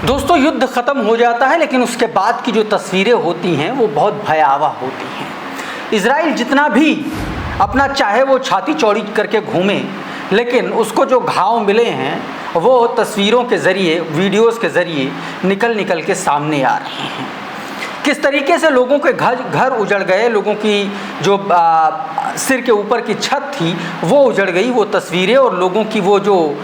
दोस्तों, युद्ध ख़त्म हो जाता है लेकिन उसके बाद की जो तस्वीरें होती हैं वो बहुत भयावह होती हैं। इजराइल जितना भी अपना चाहे वो छाती चौड़ी करके घूमे, लेकिन उसको जो घाव मिले हैं वो तस्वीरों के ज़रिए, वीडियोज़ के ज़रिए निकल के सामने आ रहे हैं। किस तरीके से लोगों के घर उजड़ गए, लोगों की जो सिर के ऊपर की छत थी वो उजड़ गई। वो तस्वीरें और लोगों की वो जो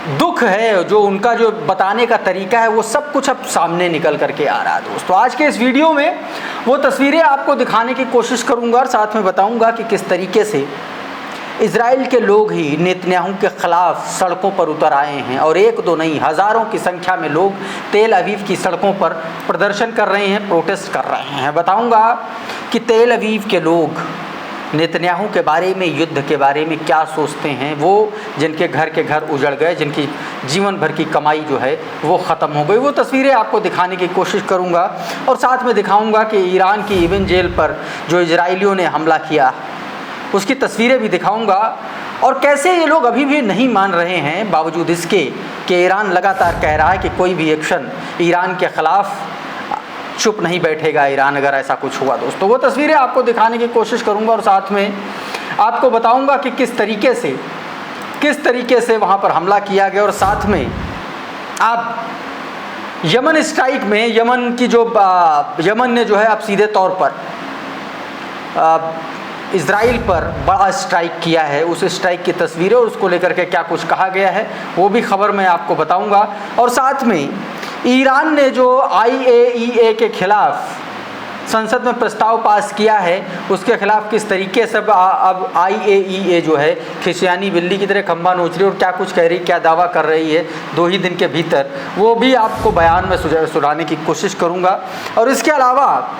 दुख है, जो उनका जो बताने का तरीका है, वो सब कुछ अब सामने निकल करके आ रहा है। दोस्तों, आज के इस वीडियो में वो तस्वीरें आपको दिखाने की कोशिश करूंगा और साथ में बताऊंगा कि किस तरीके से इजराइल के लोग ही नेतन्याहू के ख़िलाफ़ सड़कों पर उतर आए हैं और एक दो नहीं, हज़ारों की संख्या में लोग तेल अवीव की सड़कों पर प्रदर्शन कर रहे हैं, प्रोटेस्ट कर रहे हैं। बताऊंगा कि तेल अवीव के लोग नेतन्याहू के बारे में, युद्ध के बारे में क्या सोचते हैं। वो जिनके घर उजड़ गए, जिनकी जीवन भर की कमाई जो है वो ख़त्म हो गई, वो तस्वीरें आपको दिखाने की कोशिश करूंगा और साथ में दिखाऊंगा कि ईरान की इवेंजेल पर जो इजराइलियों ने हमला किया उसकी तस्वीरें भी दिखाऊंगा और कैसे ये लोग अभी भी नहीं मान रहे हैं, बावजूद इसके कि ईरान लगातार कह रहा है कि कोई भी एक्शन ईरान के ख़िलाफ़ चुप नहीं बैठेगा ईरान अगर ऐसा कुछ हुआ। दोस्तों, वो तस्वीरें आपको दिखाने की कोशिश करूंगा और साथ में आपको बताऊंगा कि किस तरीके से वहाँ पर हमला किया गया और साथ में आप यमन स्ट्राइक में, यमन ने जो है अब सीधे तौर पर इजराइल पर बड़ा स्ट्राइक किया है, उस स्ट्राइक की तस्वीरें और उसको लेकर के क्या कुछ कहा गया है वो भी खबर मैं आपको बताऊंगा और साथ में ईरान ने जो IAEA के खिलाफ संसद में प्रस्ताव पास किया है उसके खिलाफ किस तरीके से अब IAEA जो है खिसियानी बिल्ली की तरह खंबा नोच रही और क्या कुछ कह रही, क्या दावा कर रही है 2 ही दिन के भीतर, वो भी आपको बयान में सुनाने की कोशिश करूँगा। और इसके अलावा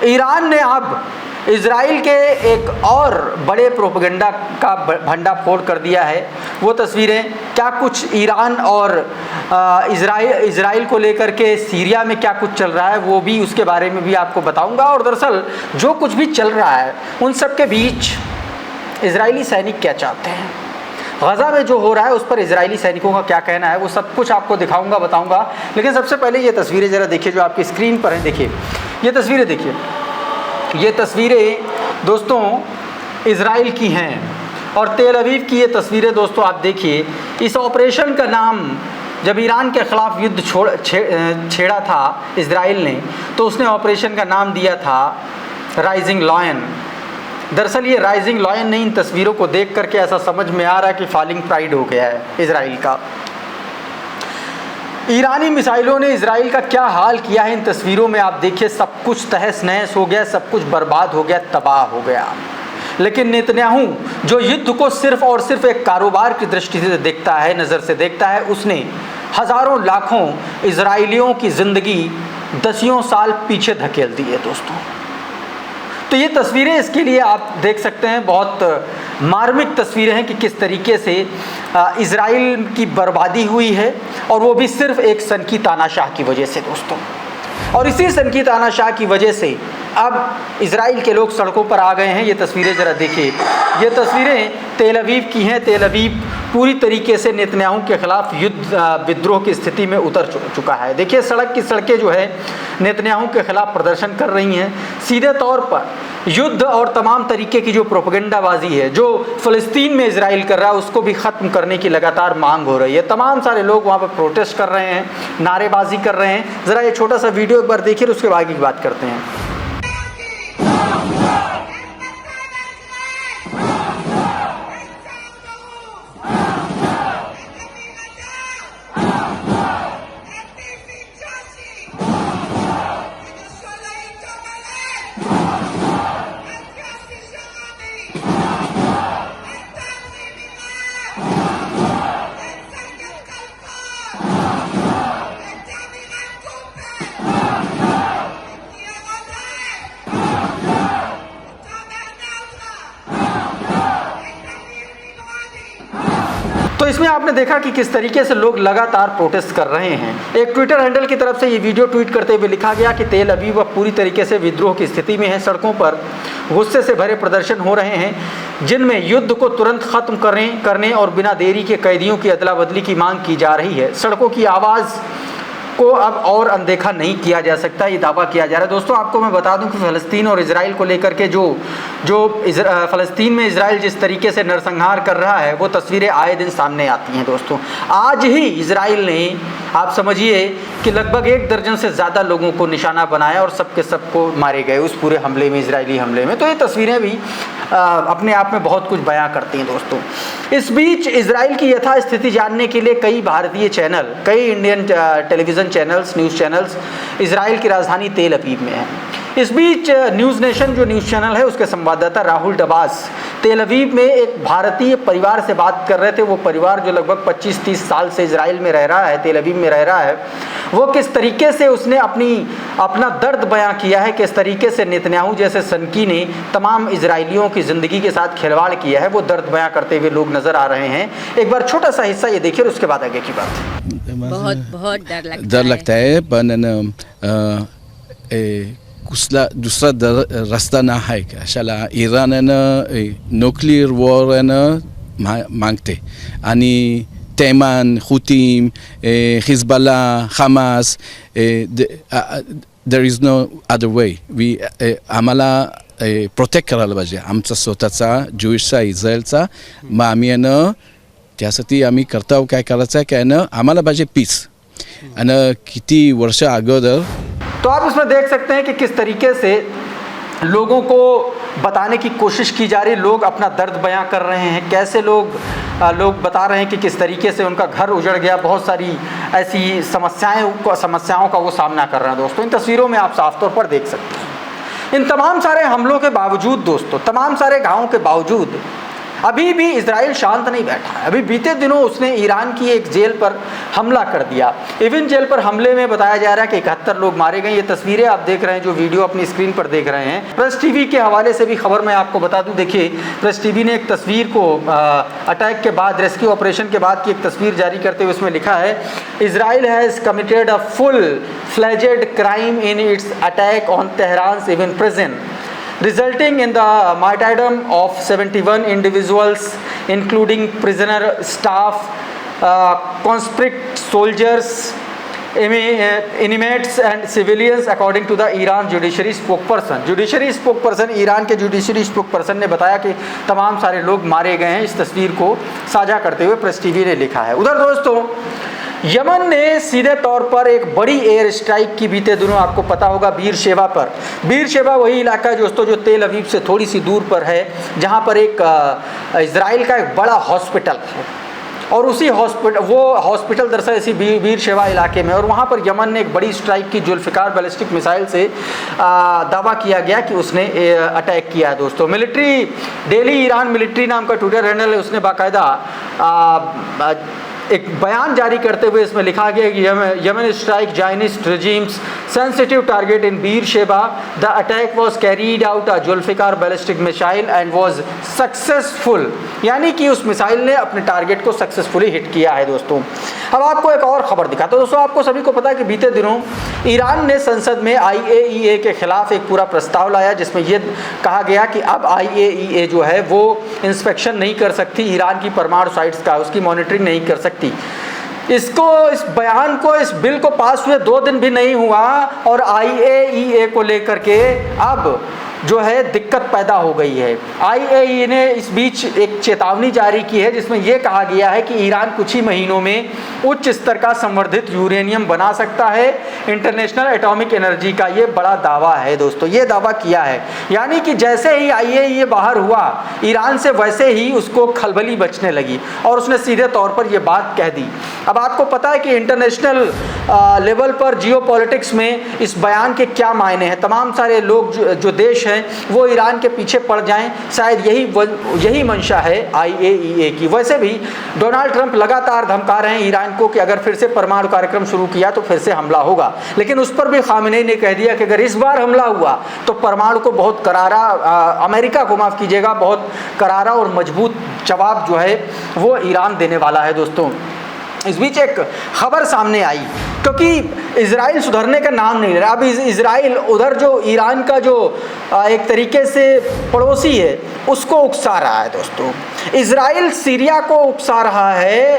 ईरान ने अब इजराइल के एक और बड़े प्रोपेगेंडा का भंडाफोड़ कर दिया है। वो तस्वीरें क्या कुछ ईरान और इजराइल को लेकर के सीरिया में क्या कुछ चल रहा है वो भी, उसके बारे में भी आपको बताऊंगा। और दरअसल जो कुछ भी चल रहा है उन सब के बीच इजरायली सैनिक क्या चाहते हैं, गज़ा में जो हो रहा है उस पर इजरायली सैनिकों का क्या कहना है, वो सब कुछ आपको दिखाऊंगा, बताऊंगा। लेकिन सबसे पहले ये तस्वीरें ज़रा देखिए जो आपकी स्क्रीन पर हैं। देखिए ये तस्वीरें, देखिए ये तस्वीरें दोस्तों इजराइल की हैं और तेल अवीव की ये तस्वीरें। दोस्तों आप देखिए, इस ऑपरेशन का नाम जब ईरान के ख़िलाफ़ युद्ध छेड़ा था इजराइल ने, तो उसने ऑपरेशन का नाम दिया था राइजिंग लॉयन। दरअसल ये राइजिंग लॉयन नहीं, इन तस्वीरों को देख करके ऐसा समझ में आ रहा है कि फॉलिंग प्राइड हो गया है इजराइल का। ईरानी मिसाइलों ने इजराइल का क्या हाल किया है इन तस्वीरों में आप देखिए। सब कुछ तहस नहस हो गया, सब कुछ बर्बाद हो गया, तबाह हो गया। लेकिन नेतन्याहू जो युद्ध को सिर्फ और सिर्फ एक कारोबार की दृष्टि से देखता है, नज़र से देखता है, उसने हज़ारों लाखों इजराइलियों की ज़िंदगी दसियों साल पीछे धकेल दी है। दोस्तों, तो ये तस्वीरें इसके लिए आप देख सकते हैं, बहुत मार्मिक तस्वीरें हैं कि किस तरीके से इजराइल की बर्बादी हुई है और वो भी सिर्फ एक सनकी तानाशाह की वजह से। दोस्तों, और इसी सनकी तानाशाह की वजह से अब इजराइल के लोग सड़कों पर आ गए हैं। ये तस्वीरें ज़रा देखिए, ये तस्वीरें तेल अवीव की हैं। तेल अवीव पूरी तरीके से नेतन्याहू के ख़िलाफ़ विद्रोह की स्थिति में उतर चुका है। देखिए सड़क की सड़कें जो है नेतन्याहू के ख़िलाफ़ प्रदर्शन कर रही हैं। सीधे तौर पर युद्ध और तमाम तरीके की जो प्रोपेगेंडाबाजी है जो फ़लस्तीन में इजराइल कर रहा है उसको भी ख़त्म करने की लगातार मांग हो रही है। तमाम सारे लोग वहाँ पर प्रोटेस्ट कर रहे हैं, नारेबाजी कर रहे हैं। ज़रा ये छोटा सा वीडियो एक बार देखिए, उसके आगे की बात करते हैं। आपने देखा कि किस तरीके से लोग लगातार प्रोटेस्ट कर रहे हैं। एक ट्विटर हैंडल की तरफ से ये वीडियो ट्वीट करते हुए लिखा गया कि तेल अवीव अब पूरी तरीके से विद्रोह की स्थिति में है। सड़कों पर गुस्से से भरे प्रदर्शन हो रहे हैं जिनमें युद्ध को तुरंत खत्म करने और बिना देरी के कैदियों की अदला बदली की मांग की जा रही है। सड़कों की आवाज़ को अब और अनदेखा नहीं किया जा सकता, ये दावा किया जा रहा है। दोस्तों आपको मैं बता दूं कि फ़लस्तीन और इजराइल को लेकर के जो फ़लस्तीन में इजराइल जिस तरीके से नरसंहार कर रहा है वो तस्वीरें आए दिन सामने आती हैं। दोस्तों आज ही इजराइल ने आप समझिए कि लगभग 1 दर्जन से ज़्यादा लोगों को निशाना बनाया और सबके सबको मारे गए उस पूरे हमले में, इजरायली हमले में। तो ये तस्वीरें भी अपने आप में बहुत कुछ बयां करती हैं। दोस्तों इस बीच इजराइल की यथास्थिति जानने के लिए कई भारतीय चैनल, कई Indian television channels, news channels Israel की राजधानी तेल अवीव में हैं। इस बीच न्यूज़ नेशन जो न्यूज़ चैनल है उसके संवाददाता राहुल डबास तेल अवीव में एक भारतीय परिवार से बात कर रहे थे। वो परिवार जो लगभग 25-30 साल से इजराइल में रह रहा है, तेल अवीव में रह रहा है, वो किस तरीके से उसने अपना दर्द बयां किया है, किस तरीके से नेतन्याहू जैसे सनकी ने तमाम इजरायलियों की ज़िंदगी के साथ खिलवाड़ किया है, वो दर्द बयां करते हुए लोग नज़र आ रहे हैं। एक बार छोटा सा हिस्सा ये देखिए और उसके बाद आगे की बात। बहुत डर लगता है पण दूसरा रास्ता ना है का शाला इरान न्यूक्लियर वॉर मांगते आणि तैमान, हुतीम, Hezbollah, Hamas, there is no other way. आम्हाला प्रोटेक्ट करायला पाहिजे आमचा स्वतःचा ज्यूइशचा, इस्रायलचा. मग आम्ही त्यासाठी आम्ही करतो काय करायचं काय आम्हाला पाहिजे पीस. आणि किती वर्ष अगोदर तो आप इसमें देख सकते हैं कि किस तरीके से लोगों को बताने की कोशिश की जा रही है। लोग अपना दर्द बयां कर रहे हैं, कैसे लोग बता रहे हैं कि किस तरीके से उनका घर उजड़ गया, बहुत सारी ऐसी समस्याओं का वो सामना कर रहे हैं। दोस्तों इन तस्वीरों में आप साफ तौर पर देख सकते हैं। इन तमाम सारे हमलों के बावजूद, दोस्तों तमाम सारे घावों के बावजूद अभी भी इजराइल शांत नहीं बैठा है। अभी बीते दिनों उसने ईरान की एक जेल पर हमला कर दिया। इवन जेल पर हमले में बताया जा रहा है कि 71 लोग मारे गए। ये तस्वीरें आप देख रहे हैं, जो वीडियो अपनी स्क्रीन पर देख रहे हैं। प्रेस टीवी के हवाले से भी खबर मैं आपको बता दूं। देखिए प्रेस टीवी ने एक तस्वीर को अटैक के बाद, रेस्क्यू ऑपरेशन के बाद की एक तस्वीर जारी करते हुए उसमें लिखा है, Israel has committed a full fledged crime in its attack on Tehran even prison, resulting in the martyrdom of 71 individuals including prisoner staff, conscript soldiers, inmates and civilians, according to the Iran judiciary spokesperson. Judiciary spokesperson, Iran के judiciary spokesperson ने बताया कि तमाम सारे लोग मारे गए हैं। इस तस्वीर को साझा करते हुए प्रेस टीवी ने लिखा है। उधर दोस्तों यमन ने सीधे तौर पर एक बड़ी एयर स्ट्राइक की बीते दिनों, आपको पता होगा, बीरशेबा पर। बीरशेबा वही इलाका दोस्तों जो तेल अवीव से थोड़ी सी दूर पर है, जहां पर एक इजराइल का एक बड़ा हॉस्पिटल है और उसी हॉस्पिटल दरअसल इसी बीरशेबा इलाके में, और वहाँ पर यमन ने एक बड़ी स्ट्राइक की। जुल्फ़िकार बैलिस्टिक मिसाइल से दावा किया गया कि उसने अटैक किया है। दोस्तों मिलिट्री, डेली ईरान मिलिट्री नाम का ट्विटर हैंडल है, उसने बाकायदा एक बयान जारी करते हुए इसमें लिखा गया कि Yemen strike Zionist regime's sensitive target in Beersheba, the attack was carried out a Zulfiqar ballistic missile and was successful, यानी कि उस मिसाइल ने अपने टारगेट को सक्सेसफुली हिट किया है। दोस्तों अब आपको एक और खबर दिखाता हूं। दोस्तों आपको सभी को पता है कि बीते दिनों ईरान ने संसद में IAEA के खिलाफ एक पूरा प्रस्ताव लाया, जिसमें यह कहा गया कि अब IAEA जो है वो इंस्पेक्शन नहीं कर सकती ईरान की परमाणु साइट्स का, उसकी मॉनिटरिंग नहीं कर सकती। इस बयान को, इस बिल को पास हुए 2 दिन भी नहीं हुआ और IAEA को लेकर के अब जो है दिक्कत पैदा हो गई है। IAEA ने इस बीच एक चेतावनी जारी की है, जिसमें यह कहा गया है कि ईरान कुछ ही महीनों में उच्च स्तर का संवर्धित यूरेनियम बना सकता है। इंटरनेशनल एटॉमिक एनर्जी का ये बड़ा दावा है। दोस्तों ये दावा किया है, यानी कि जैसे ही IAEA बाहर हुआ ईरान से, वैसे ही उसको खलबली बचने लगी और उसने सीधे तौर पर यह बात कह दी। अब आपको पता है कि इंटरनेशनल लेवल पर जियोपॉलिटिक्स में इस बयान के क्या मायने हैं। तमाम सारे लोग जो देश हैं वो ईरान के पीछे पड़ जाएं, शायद यही मंशा है IAEA की। वैसे भी डोनाल्ड ट्रंप लगातार धमका रहे हैं ईरान को कि अगर फिर से परमाणु कार्यक्रम शुरू किया तो फिर से हमला होगा, लेकिन उस पर भी खामेनेई ने कह दिया कि अगर इस बार हमला हुआ तो परमाणु को बहुत करारा, अमेरिका को माफ़ कीजिएगा, बहुत करारा और मजबूत जवाब जो है वो ईरान देने वाला है। दोस्तों, इस बीच एक खबर सामने आई, क्योंकि इजराइल सुधरने का नाम नहीं ले रहा। अब इजराइल उधर जो ईरान का जो एक तरीके से पड़ोसी है उसको उकसा रहा है। दोस्तों, इजराइल सीरिया को उकसा रहा है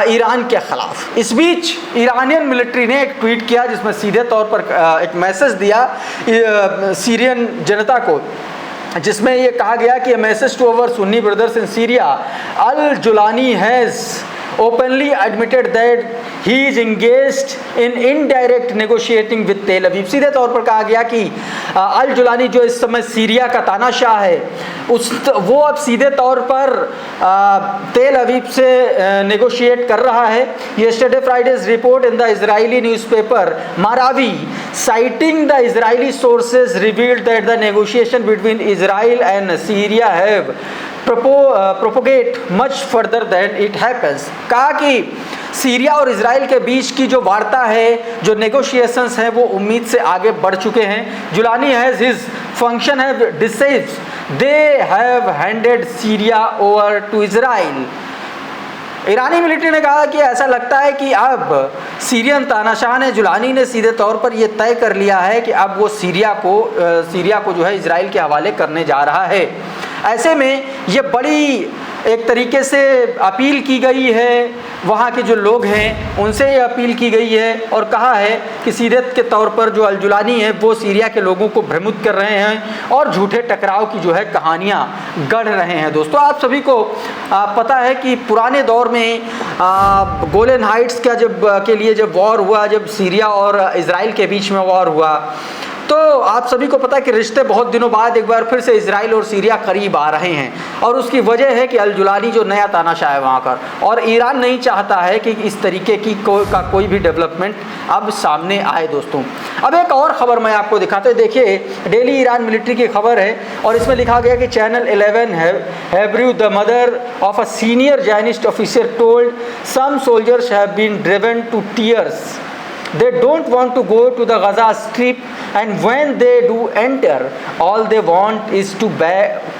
ईरान के ख़िलाफ़। इस बीच ईरानियन मिलिट्री ने एक ट्वीट किया जिसमें सीधे तौर पर एक मैसेज दिया सीरियन जनता को, जिसमें ये कहा गया कि message to our Sunni brothers in Syria, al Julani has openly admitted that he is engaged in indirect negotiating with Tel Aviv। सीधे तौर पर कहा गया कि अल जुलानी जो इस समय सीरिया का तानाशाह है वो अब सीधे तौर पर तेल अवीव से नेगोशिएट कर रहा है। Yesterday Friday's report in the Israeli newspaper Maravi, citing the Israeli sources, revealed that the negotiation between Israel and Syria have propagate much further than it happens। कहा कि सीरिया और इजराइल के बीच की जो वार्ता है, जो नेगोशिएशंस हैं, वो उम्मीद से आगे बढ़ चुके हैं। Julani has his function have decides they have handed Syria over to Israel. ईरानी मिलिट्री ने कहा कि ऐसा लगता है कि अब सीरियन तानाशाह ने, जुलानी ने सीधे तौर पर यह तय कर लिया है कि अब वो सीरिया को जो है इजराइल के हवाले करने जा रहा है। ऐसे में ये बड़ी एक तरीके से अपील की गई है, वहाँ के जो लोग हैं उनसे ये अपील की गई है और कहा है कि सीधे के तौर पर जो अल जुलानी है वो सीरिया के लोगों को भ्रमित कर रहे हैं और झूठे टकराव की जो है कहानियाँ गढ़ रहे हैं। दोस्तों, आप सभी को पता है कि पुराने दौर में गोलन हाइट्स का के लिए जब वॉर हुआ, जब सीरिया और इजराइल के बीच में वॉर हुआ, तो आप सभी को पता है कि रिश्ते बहुत दिनों बाद एक बार फिर से इजराइल और सीरिया करीब आ रहे हैं और उसकी वजह है कि अल जुलानी जो नया तानाशाह है वहाँ का, और ईरान नहीं चाहता है कि इस तरीके की कोई भी डेवलपमेंट अब सामने आए। दोस्तों, अब एक और ख़बर मैं आपको दिखाता हूँ। देखिए, डेली ईरान मिलिट्री की खबर है और इसमें लिखा गया कि channel 11 Hebrew the mother of a senior Zionist officer told some soldiers have been driven to tears. They don't want to go to the Gaza Strip, and when they do enter, all they want is to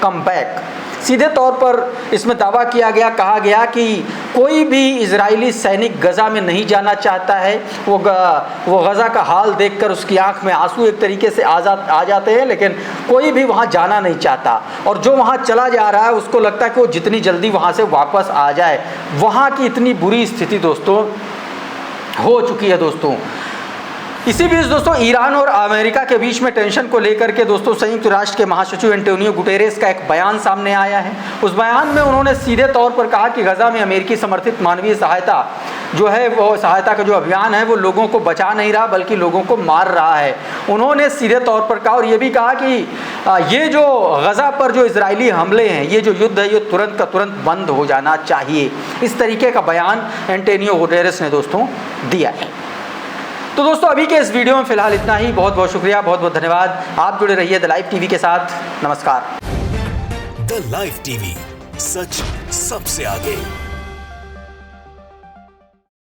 come back। सीधे तौर पर इसमें दावा किया गया, कहा गया कि कोई भी इजरायली सैनिक गज़ा में नहीं जाना चाहता है। वो गज़ा का हाल देखकर उसकी आंख में आंसू एक तरीके से आ जाते हैं, लेकिन कोई भी वहाँ जाना नहीं चाहता और जो वहाँ चला जा रहा है उसको लगता है कि वो जितनी जल्दी वहाँ से वापस आ जाए। वहाँ की इतनी बुरी स्थिति दोस्तों हो चुकी है। दोस्तों, इसी बीच दोस्तों ईरान और अमेरिका के बीच में टेंशन को लेकर के दोस्तों संयुक्त राष्ट्र के महासचिव एंटोनियो गुटेरेस का एक बयान सामने आया है। उस बयान में उन्होंने सीधे तौर पर कहा कि गज़ा में अमेरिकी समर्थित मानवीय सहायता जो है, वो सहायता का जो अभियान है वो लोगों को बचा नहीं रहा बल्कि लोगों को मार रहा है। उन्होंने सीधे तौर पर कहा और ये भी कहा कि ये जो गज़ा पर जो इजरायली हमले हैं, ये जो युद्ध है, ये तुरंत का तुरंत बंद हो जाना चाहिए। इस तरीके का बयान एंटोनियो गुटेरेस ने दोस्तों दिया है। तो दोस्तों, अभी के इस वीडियो में फिलहाल इतना ही। बहुत बहुत शुक्रिया, बहुत बहुत धन्यवाद। आप जुड़े रहिए द लाइव टीवी के साथ। नमस्कार। द लाइव टीवी, सच सबसे आगे।